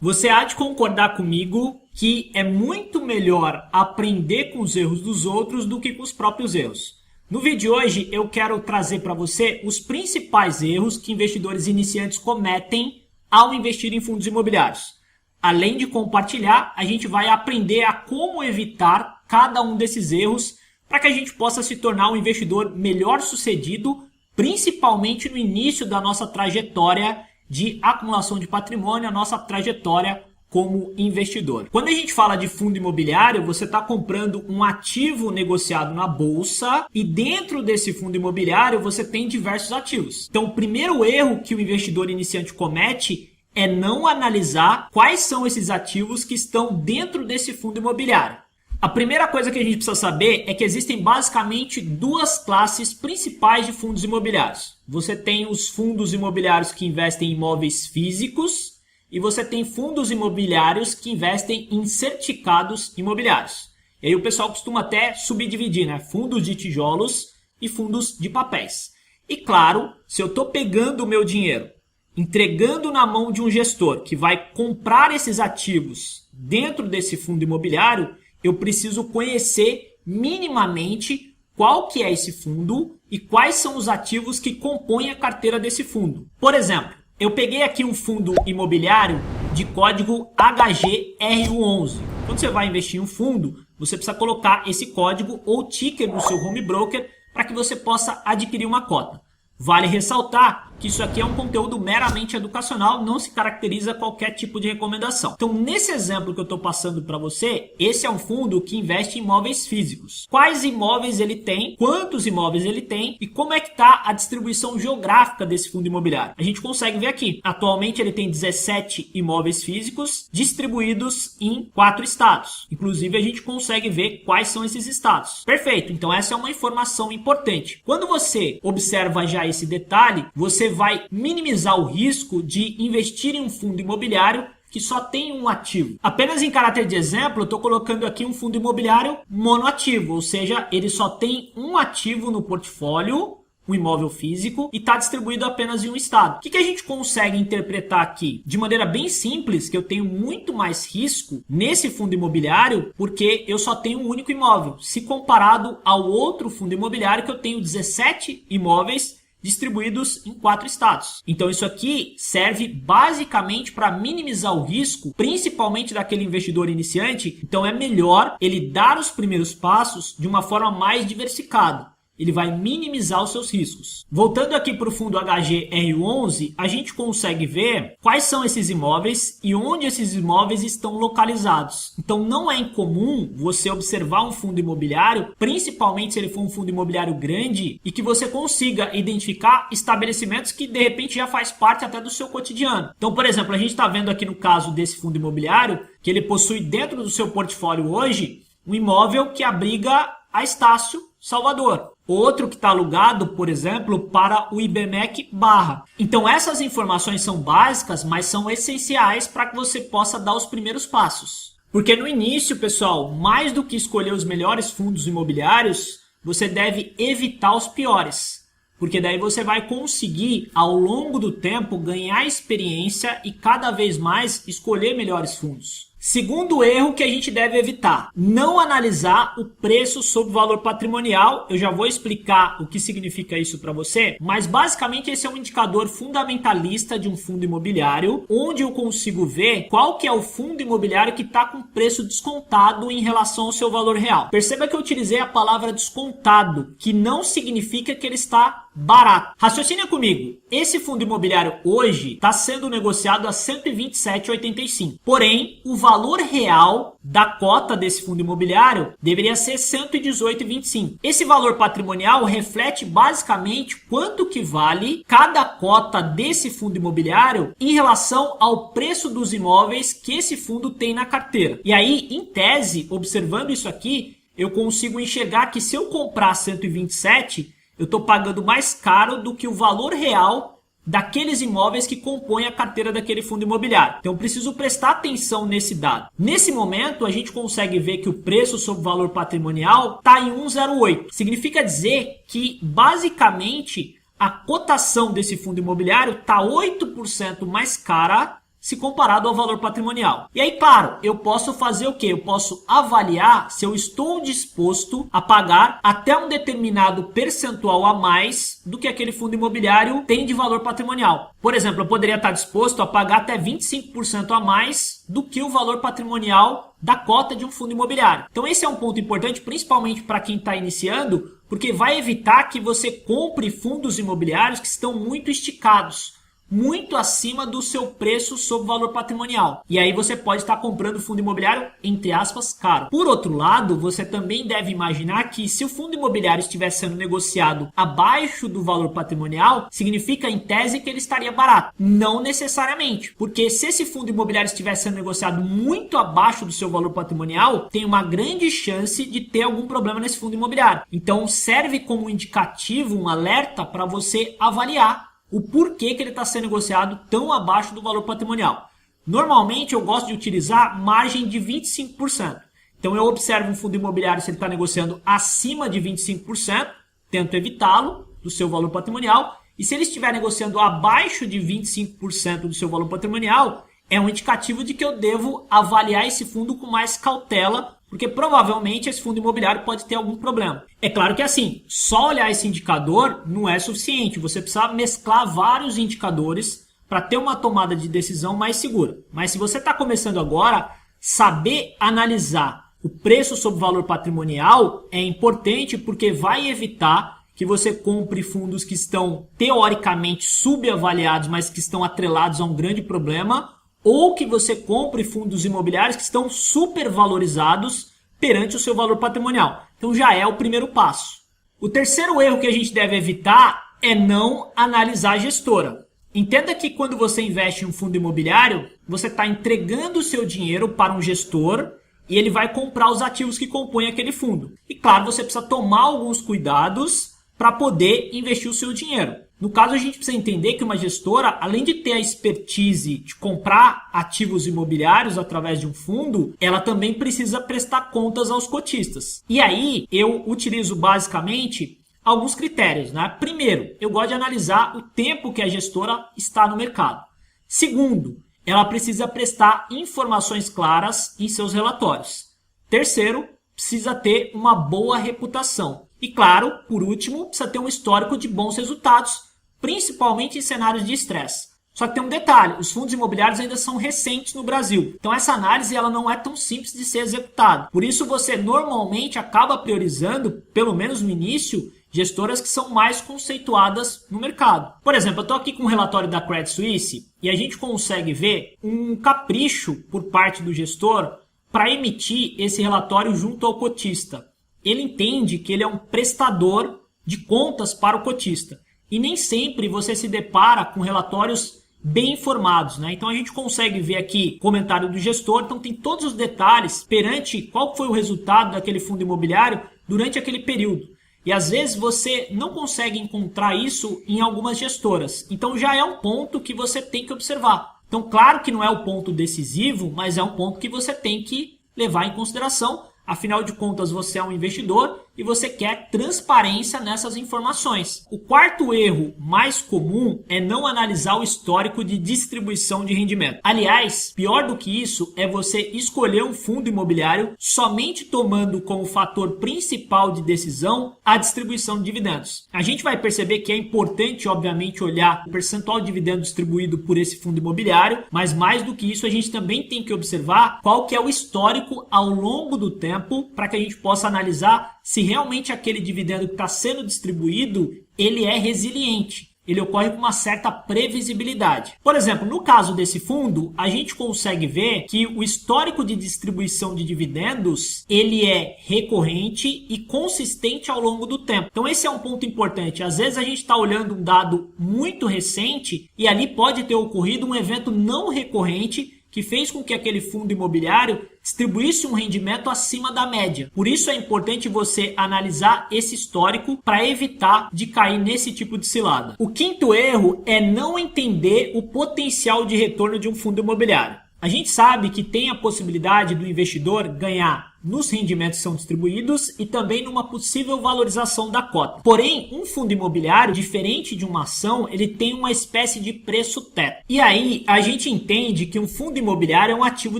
Você há de concordar comigo que é muito melhor aprender com os erros dos outros do que com os próprios erros. No vídeo de hoje eu quero trazer para você os principais erros que investidores iniciantes cometem ao investir em fundos imobiliários. Além de compartilhar, a gente vai aprender a como evitar cada um desses erros para que a gente possa se tornar um investidor melhor sucedido, principalmente no início da nossa trajetória de acumulação de patrimônio, a nossa trajetória como investidor. Quando a gente fala de fundo imobiliário, você está comprando um ativo negociado na bolsa e dentro desse fundo imobiliário você tem diversos ativos. Então, o primeiro erro que o investidor iniciante comete é não analisar quais são esses ativos que estão dentro desse fundo imobiliário. A primeira coisa que a gente precisa saber é que existem basicamente duas classes principais de fundos imobiliários. Você tem os fundos imobiliários que investem em imóveis físicos e você tem fundos imobiliários que investem em certificados imobiliários. E aí o pessoal costuma até subdividir, né? Fundos de tijolos e fundos de papéis. E claro, se eu estou pegando o meu dinheiro, entregando na mão de um gestor que vai comprar esses ativos dentro desse fundo imobiliário, eu preciso conhecer minimamente qual que é esse fundo e quais são os ativos que compõem a carteira desse fundo. Por exemplo, eu peguei aqui um fundo imobiliário de código HGRU11. Quando você vai investir em um fundo, você precisa colocar esse código ou ticker no seu home broker para que você possa adquirir uma cota. Vale ressaltar que isso aqui é um conteúdo meramente educacional, não se caracteriza qualquer tipo de recomendação. Então, nesse exemplo que eu estou passando para você, esse é um fundo que investe em imóveis físicos. Quais imóveis ele tem, quantos imóveis ele tem e como é que está a distribuição geográfica desse fundo imobiliário. A gente consegue ver aqui. Atualmente ele tem 17 imóveis físicos distribuídos em 4 estados. Inclusive, a gente consegue ver quais são esses estados. Perfeito, então essa é uma informação importante. Quando você observa já esse detalhe, você vai minimizar o risco de investir em um fundo imobiliário que só tem um ativo. Apenas em caráter de exemplo, eu estou colocando aqui um fundo imobiliário monoativo, ou seja, ele só tem um ativo no portfólio, um imóvel físico, e está distribuído apenas em um estado. O que a gente consegue interpretar aqui? De maneira bem simples, que eu tenho muito mais risco nesse fundo imobiliário porque eu só tenho um único imóvel, se comparado ao outro fundo imobiliário que eu tenho 17 imóveis distribuídos em 4 estados. Então isso aqui serve basicamente para minimizar o risco, principalmente daquele investidor iniciante. Então é melhor ele dar os primeiros passos de uma forma mais diversificada. Ele vai minimizar os seus riscos. Voltando aqui para o fundo HGR11, a gente consegue ver quais são esses imóveis e onde esses imóveis estão localizados. Então não é incomum você observar um fundo imobiliário, principalmente se ele for um fundo imobiliário grande, e que você consiga identificar estabelecimentos que de repente já faz parte até do seu cotidiano. Então, por exemplo, a gente está vendo aqui no caso desse fundo imobiliário que ele possui dentro do seu portfólio hoje um imóvel que abriga a Estácio Salvador. Outro que está alugado, por exemplo, para o IBMEC Barra. Então essas informações são básicas, mas são essenciais para que você possa dar os primeiros passos. Porque no início, pessoal, mais do que escolher os melhores fundos imobiliários, você deve evitar os piores. Porque daí você vai conseguir, ao longo do tempo, ganhar experiência e cada vez mais escolher melhores fundos. Segundo erro que a gente deve evitar, não analisar o preço sobre o valor patrimonial. Eu já vou explicar o que significa isso para você, mas basicamente esse é um indicador fundamentalista de um fundo imobiliário, onde eu consigo ver qual que é o fundo imobiliário que está com preço descontado em relação ao seu valor real. Perceba que eu utilizei a palavra descontado, que não significa que ele está barato. Raciocina comigo, esse fundo imobiliário hoje está sendo negociado a R$ 127,85. Porém, o valor real da cota desse fundo imobiliário deveria ser R$ 118,25. Esse valor patrimonial reflete basicamente quanto que vale cada cota desse fundo imobiliário em relação ao preço dos imóveis que esse fundo tem na carteira. E aí, em tese, observando isso aqui, eu consigo enxergar que se eu comprar 127, eu estou pagando mais caro do que o valor real daqueles imóveis que compõem a carteira daquele fundo imobiliário. Então, eu preciso prestar atenção nesse dado. Nesse momento, a gente consegue ver que o preço sobre o valor patrimonial está em 1,08. Significa dizer que, basicamente, a cotação desse fundo imobiliário está 8% mais cara se comparado ao valor patrimonial. E aí, claro, eu posso fazer o quê? Eu posso avaliar se eu estou disposto a pagar até um determinado percentual a mais do que aquele fundo imobiliário tem de valor patrimonial. Por exemplo, eu poderia estar disposto a pagar até 25% a mais do que o valor patrimonial da cota de um fundo imobiliário. Então esse é um ponto importante, principalmente para quem está iniciando, porque vai evitar que você compre fundos imobiliários que estão muito esticados, muito acima do seu preço sobre valor patrimonial. E aí você pode estar comprando fundo imobiliário, entre aspas, caro. Por outro lado, você também deve imaginar que se o fundo imobiliário estiver sendo negociado abaixo do valor patrimonial, significa em tese que ele estaria barato. Não necessariamente, porque se esse fundo imobiliário estiver sendo negociado muito abaixo do seu valor patrimonial, tem uma grande chance de ter algum problema nesse fundo imobiliário. Então serve como um indicativo, um alerta para você avaliar o porquê que ele está sendo negociado tão abaixo do valor patrimonial. Normalmente eu gosto de utilizar margem de 25%. Então eu observo um fundo imobiliário se ele está negociando acima de 25%, tento evitá-lo do seu valor patrimonial, e se ele estiver negociando abaixo de 25% do seu valor patrimonial, é um indicativo de que eu devo avaliar esse fundo com mais cautela, porque provavelmente esse fundo imobiliário pode ter algum problema. É claro que assim, só olhar esse indicador não é suficiente, você precisa mesclar vários indicadores para ter uma tomada de decisão mais segura. Mas se você está começando agora, saber analisar o preço sobre o valor patrimonial é importante porque vai evitar que você compre fundos que estão teoricamente subavaliados, mas que estão atrelados a um grande problema, ou que você compre fundos imobiliários que estão supervalorizados perante o seu valor patrimonial. Então já é o primeiro passo. O terceiro erro que a gente deve evitar é não analisar a gestora. Entenda que quando você investe em um fundo imobiliário, você está entregando o seu dinheiro para um gestor e ele vai comprar os ativos que compõem aquele fundo. E claro, você precisa tomar alguns cuidados para poder investir o seu dinheiro. No caso, a gente precisa entender que uma gestora, além de ter a expertise de comprar ativos imobiliários através de um fundo, ela também precisa prestar contas aos cotistas. E aí, eu utilizo basicamente alguns critérios, né? Primeiro, eu gosto de analisar o tempo que a gestora está no mercado. Segundo, ela precisa prestar informações claras em seus relatórios. Terceiro, precisa ter uma boa reputação. E claro, por último, precisa ter um histórico de bons resultados, principalmente em cenários de estresse. Só que tem um detalhe, os fundos imobiliários ainda são recentes no Brasil. Então essa análise ela não é tão simples de ser executada. Por isso você normalmente acaba priorizando, pelo menos no início, gestoras que são mais conceituadas no mercado. Por exemplo, eu estou aqui com um relatório da Credit Suisse e a gente consegue ver um capricho por parte do gestor para emitir esse relatório junto ao cotista. Ele entende que ele é um prestador de contas para o cotista. E nem sempre você se depara com relatórios bem informados, né? Então a gente consegue ver aqui o comentário do gestor, então tem todos os detalhes perante qual foi o resultado daquele fundo imobiliário durante aquele período. E às vezes você não consegue encontrar isso em algumas gestoras. Então já é um ponto que você tem que observar. Então claro que não é o ponto decisivo, mas é um ponto que você tem que levar em consideração. Afinal de contas, você é um investidor e você quer transparência nessas informações. O quarto erro mais comum é não analisar o histórico de distribuição de rendimento. Aliás, pior do que isso é você escolher um fundo imobiliário somente tomando como fator principal de decisão a distribuição de dividendos. A gente vai perceber que é importante, obviamente, olhar o percentual de dividendo distribuído por esse fundo imobiliário, mas mais do que isso, a gente também tem que observar qual que é o histórico ao longo do tempo para que a gente possa analisar se realmente aquele dividendo que está sendo distribuído ele é resiliente, ele ocorre com uma certa previsibilidade. Por exemplo, no caso desse fundo, a gente consegue ver que o histórico de distribuição de dividendos ele é recorrente e consistente ao longo do tempo. Então esse é um ponto importante. Às vezes a gente está olhando um dado muito recente e ali pode ter ocorrido um evento não recorrente que fez com que aquele fundo imobiliário distribuísse um rendimento acima da média. Por isso é importante você analisar esse histórico para evitar de cair nesse tipo de cilada. O quinto erro é não entender o potencial de retorno de um fundo imobiliário. A gente sabe que tem a possibilidade do investidor ganhar nos rendimentos que são distribuídos e também numa possível valorização da cota. Porém, um fundo imobiliário, diferente de uma ação, ele tem uma espécie de preço teto. E aí a gente entende que um fundo imobiliário é um ativo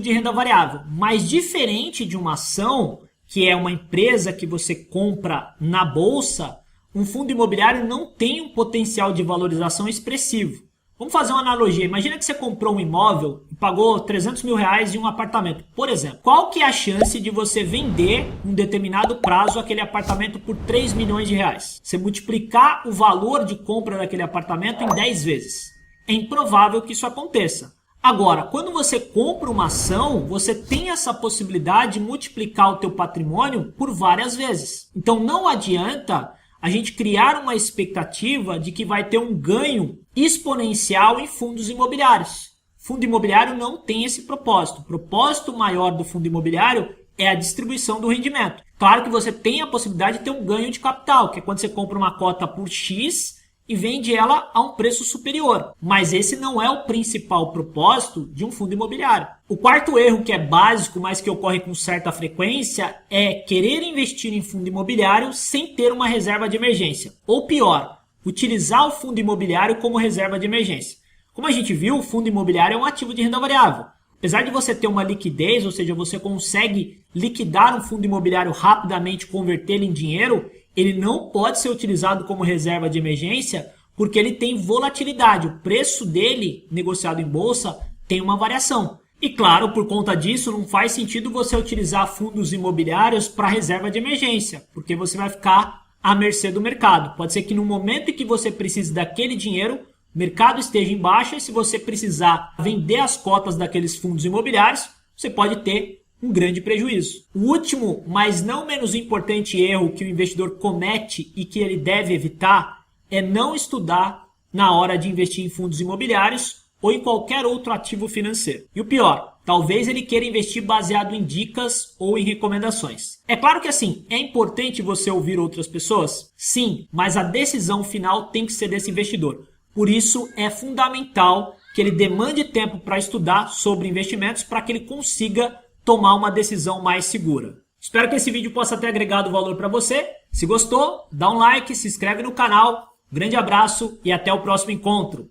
de renda variável, mas diferente de uma ação, que é uma empresa que você compra na bolsa, um fundo imobiliário não tem um potencial de valorização expressivo. Vamos fazer uma analogia. Imagina que você comprou um imóvel e pagou 300 mil reais em um apartamento, por exemplo. Qual que é a chance de você vender em um determinado prazo aquele apartamento por 3 milhões de reais? Você multiplicar o valor de compra daquele apartamento em 10 vezes. É improvável que isso aconteça. Agora, quando você compra uma ação, você tem essa possibilidade de multiplicar o teu patrimônio por várias vezes. Então não adianta a gente criar uma expectativa de que vai ter um ganho exponencial em fundos imobiliários. Fundo imobiliário não tem esse propósito. O propósito maior do fundo imobiliário é a distribuição do rendimento. Claro que você tem a possibilidade de ter um ganho de capital, que é quando você compra uma cota por X e vende ela a um preço superior. Mas esse não é o principal propósito de um fundo imobiliário. O quarto erro, que é básico, mas que ocorre com certa frequência, é querer investir em fundo imobiliário sem ter uma reserva de emergência. Ou pior, utilizar o fundo imobiliário como reserva de emergência. Como a gente viu, o fundo imobiliário é um ativo de renda variável. Apesar de você ter uma liquidez, ou seja, você consegue liquidar um fundo imobiliário rapidamente, convertê-lo em dinheiro, ele não pode ser utilizado como reserva de emergência porque ele tem volatilidade. O preço dele, negociado em bolsa, tem uma variação. E claro, por conta disso, não faz sentido você utilizar fundos imobiliários para reserva de emergência, porque você vai ficar à mercê do mercado. Pode ser que no momento em que você precise daquele dinheiro, o mercado esteja em baixa e se você precisar vender as cotas daqueles fundos imobiliários, você pode ter um grande prejuízo. O último, mas não menos importante erro que o investidor comete e que ele deve evitar é não estudar na hora de investir em fundos imobiliários ou em qualquer outro ativo financeiro. E o pior, talvez ele queira investir baseado em dicas ou em recomendações. É claro que assim, é importante você ouvir outras pessoas? Sim, mas a decisão final tem que ser desse investidor. Por isso é fundamental que ele demande tempo para estudar sobre investimentos para que ele consiga tomar uma decisão mais segura. Espero que esse vídeo possa ter agregado valor para você. Se gostou, dá um like, se inscreve no canal. Grande abraço e até o próximo encontro.